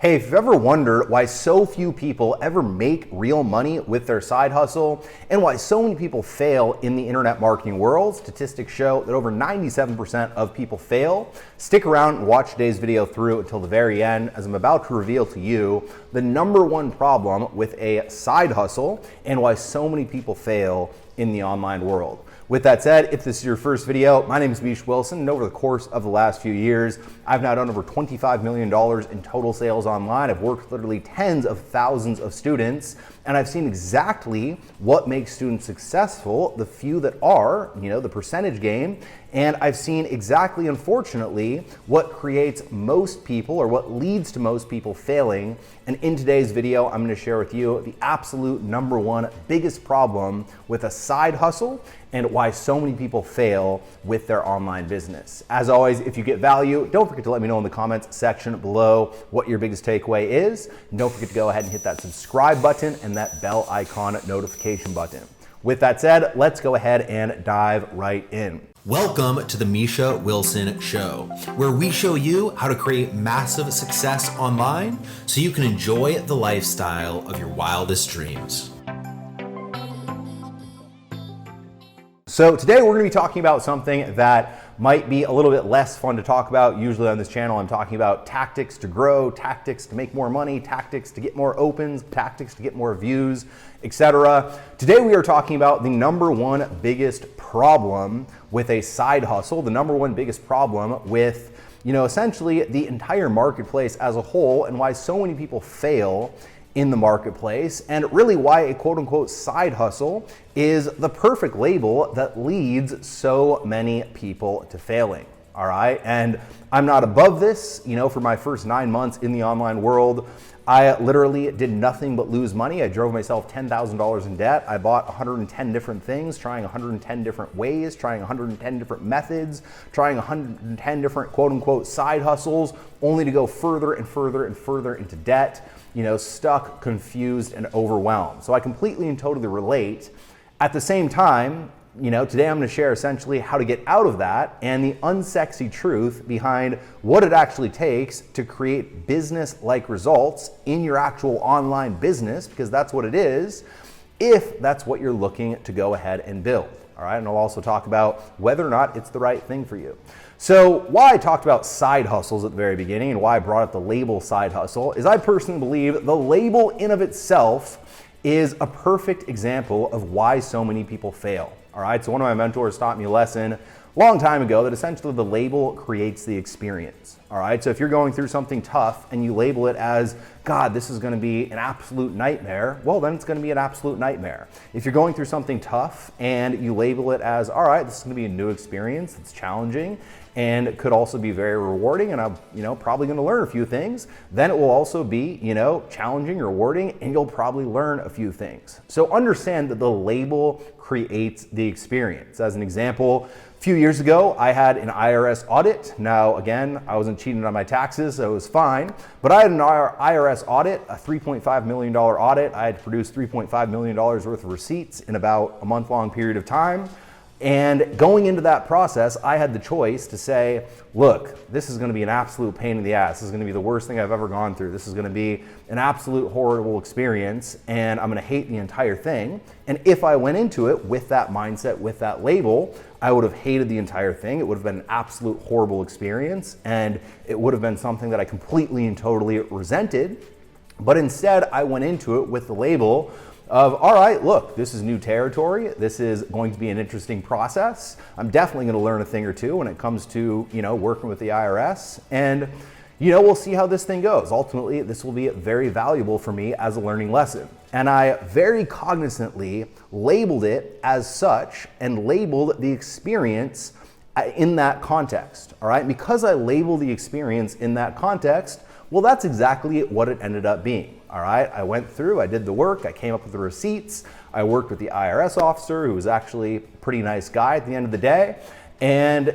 Hey, if you've ever wondered why so few people ever make real money with their side hustle and why so many people fail in the internet marketing world, statistics show that over 97% of people fail. Stick around and watch today's video through until the very end, as I'm about to reveal to you the number one problem with a side hustle and why so many people fail in the online world. With that said, if this is your first video, my name is Misha Wilson, and over the course of the last few years, I've now done over $25 million in total sales online. I've worked with literally tens of thousands of students, and I've seen exactly what makes students successful, the few that are, the percentage game, and I've seen exactly, unfortunately, what creates most people or what leads to most people failing. And in today's video, I'm going to share with you the absolute number one biggest problem with a side hustle and why so many people fail with their online business. As always, if you get value, don't forget to let me know in the comments section below what your biggest takeaway is. And don't forget to go ahead and hit that subscribe button and that bell icon notification button. With that said, let's go ahead and dive right in. Welcome to the Misha Wilson Show, where we show you how to create massive success online so you can enjoy the lifestyle of your wildest dreams. So today we're going to be talking about something that might be a little bit less fun to talk about. Usually on this channel, I'm talking about tactics to grow, tactics to make more money, tactics to get more opens, tactics to get more views, etc. Today we are talking about the number one biggest problem with a side hustle, the number one biggest problem with, essentially the entire marketplace as a whole, and why so many people fail in the marketplace, and really why a quote-unquote side hustle is the perfect label that leads so many people to failing. All right, and I'm not above this. For my first 9 months in the online world, I literally did nothing but lose money. I drove myself $10,000 in debt. I bought 110 different things, trying 110 different ways, trying 110 different methods, trying 110 different quote-unquote side hustles, only to go further and further and further into debt, stuck, confused, and overwhelmed. So I completely and totally relate. At the same time, today I'm going to share essentially how to get out of that and the unsexy truth behind what it actually takes to create business-like results in your actual online business, because that's what it is, if that's what you're looking to go ahead and build. All right, and I'll also talk about whether or not it's the right thing for you. So why I talked about side hustles at the very beginning and why I brought up the label side hustle is I personally believe the label in of itself is a perfect example of why so many people fail. All right, so one of my mentors taught me a lesson a long time ago that essentially the label creates the experience. All right, so if you're going through something tough and you label it as, God, this is going to be an absolute nightmare, well, then it's going to be an absolute nightmare. If you're going through something tough and you label it as, all right, this is going to be a new experience, it's challenging, and it could also be very rewarding, and I'm probably going to learn a few things, then it will also be challenging, rewarding, and you'll probably learn a few things. So understand that the label creates the experience. As an example, a few years ago, I had an IRS audit. Now, again, I wasn't cheating on my taxes, so it was fine. But I had an IRS audit, a $3.5 million audit. I had to produce $3.5 million worth of receipts in about a month-long period of time. And going into that process, I had the choice to say, look, this is going to be an absolute pain in the ass. This is going to be the worst thing I've ever gone through. This is going to be an absolute horrible experience, and I'm going to hate the entire thing. And if I went into it with that mindset, with that label, I would have hated the entire thing. It would have been an absolute horrible experience, and it would have been something that I completely and totally resented. But instead, I went into it with the label of, all right, look, this is new territory. This is going to be an interesting process. I'm definitely going to learn a thing or two when it comes to, working with the IRS. And, we'll see how this thing goes. Ultimately, this will be very valuable for me as a learning lesson. And I very cognizantly labeled it as such and labeled the experience in that context, all right? Because I labeled the experience in that context, well, that's exactly what it ended up being, all right? I went through, I did the work, I came up with the receipts, I worked with the IRS officer, who was actually a pretty nice guy at the end of the day, and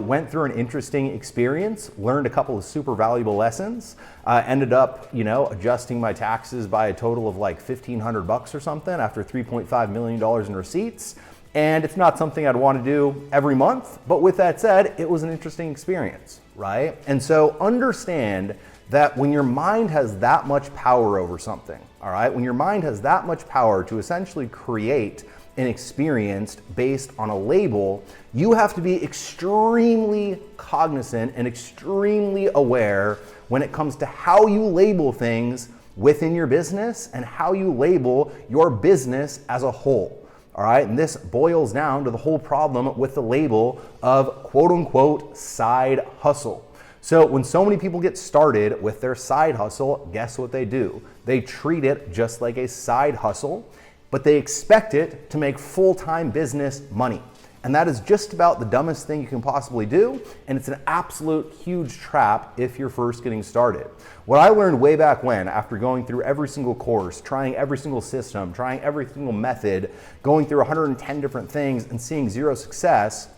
went through an interesting experience, learned a couple of super valuable lessons, ended up adjusting my taxes by a total of like $1,500 or something after $3.5 million in receipts. And it's not something I'd want to do every month, but with that said, it was an interesting experience, right? And so understand that when your mind has that much power over something, all right, when your mind has that much power to essentially create an experience based on a label, you have to be extremely cognizant and extremely aware when it comes to how you label things within your business and how you label your business as a whole. All right, and this boils down to the whole problem with the label of quote unquote side hustle. So when so many people get started with their side hustle, guess what they do? They treat it just like a side hustle, but they expect it to make full-time business money. And that is just about the dumbest thing you can possibly do, and it's an absolute huge trap if you're first getting started. What I learned way back when, after going through every single course, trying every single system, trying every single method, going through 110 different things and seeing zero success,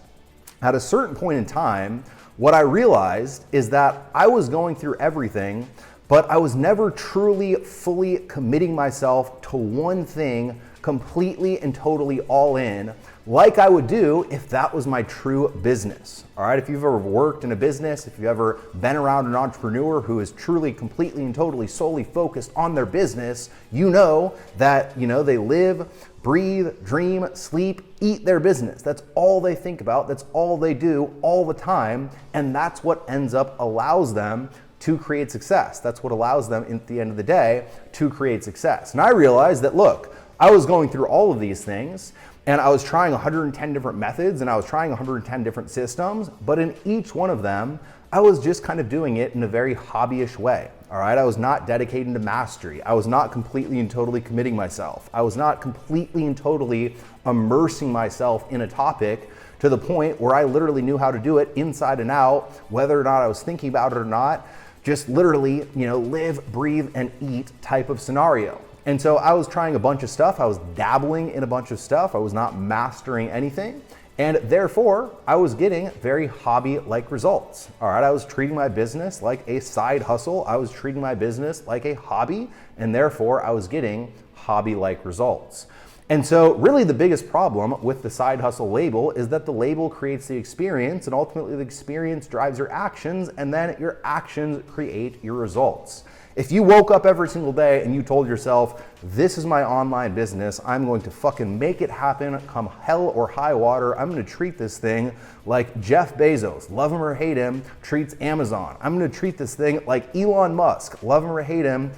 at a certain point in time, what I realized is that I was going through everything, but I was never truly, fully committing myself to one thing completely and totally all in, like I would do if that was my true business. All right, if you've ever worked in a business, if you've ever been around an entrepreneur who is truly, completely and totally solely focused on their business, you know that, they live, breathe, dream, sleep, eat their business. That's all they think about. That's all they do all the time. And that's what ends up allows them to create success. That's what allows them at the end of the day to create success. And I realized that, look, I was going through all of these things and I was trying 110 different methods and I was trying 110 different systems, but in each one of them, I was just kind of doing it in a very hobbyish way. All right, I was not dedicating to mastery. I was not completely and totally committing myself. I was not completely and totally immersing myself in a topic to the point where I literally knew how to do it inside and out, whether or not I was thinking about it or not, just literally, live, breathe, and eat type of scenario. And so I was trying a bunch of stuff. I was dabbling in a bunch of stuff. I was not mastering anything. And therefore, I was getting very hobby-like results. All right, I was treating my business like a side hustle. I was treating my business like a hobby, and therefore I was getting hobby-like results. And so really the biggest problem with the side hustle label is that the label creates the experience, and ultimately the experience drives your actions, and then your actions create your results. If you woke up every single day and you told yourself, this is my online business, I'm going to fucking make it happen, come hell or high water, I'm gonna treat this thing like Jeff Bezos, love him or hate him, treats Amazon. I'm gonna treat this thing like Elon Musk, love him or hate him,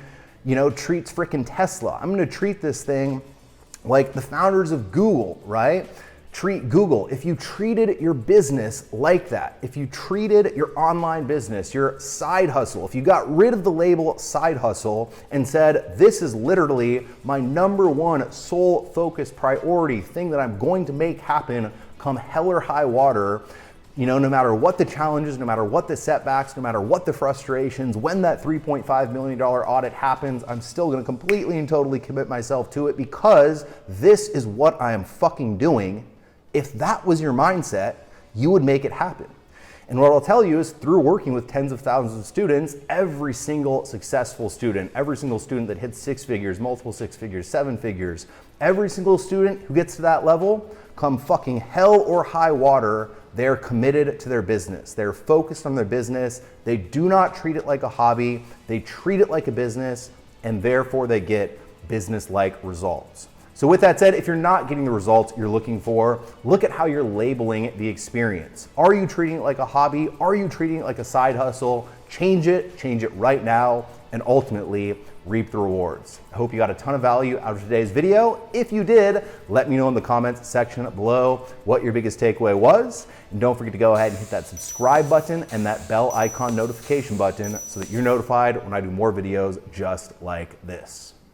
treats frickin' Tesla. I'm gonna treat this thing like the founders of Google, right? Treat Google. If you treated your business like that, if you treated your online business, your side hustle, if you got rid of the label side hustle and said, this is literally my number one sole focus priority thing that I'm going to make happen come hell or high water, no matter what the challenges, no matter what the setbacks, no matter what the frustrations, when that $3.5 million audit happens, I'm still gonna completely and totally commit myself to it because this is what I am fucking doing. If that was your mindset, you would make it happen. And what I'll tell you is through working with tens of thousands of students, every single successful student, every single student that hits 6 figures, multiple 6 figures, 7 figures, every single student who gets to that level, come fucking hell or high water, they're committed to their business. They're focused on their business. They do not treat it like a hobby. They treat it like a business, and therefore they get business-like results. So with that said, if you're not getting the results you're looking for, look at how you're labeling the experience. Are you treating it like a hobby? Are you treating it like a side hustle? Change it right now, and ultimately reap the rewards. I hope you got a ton of value out of today's video. If you did, let me know in the comments section below what your biggest takeaway was. And don't forget to go ahead and hit that subscribe button and that bell icon notification button so that you're notified when I do more videos just like this.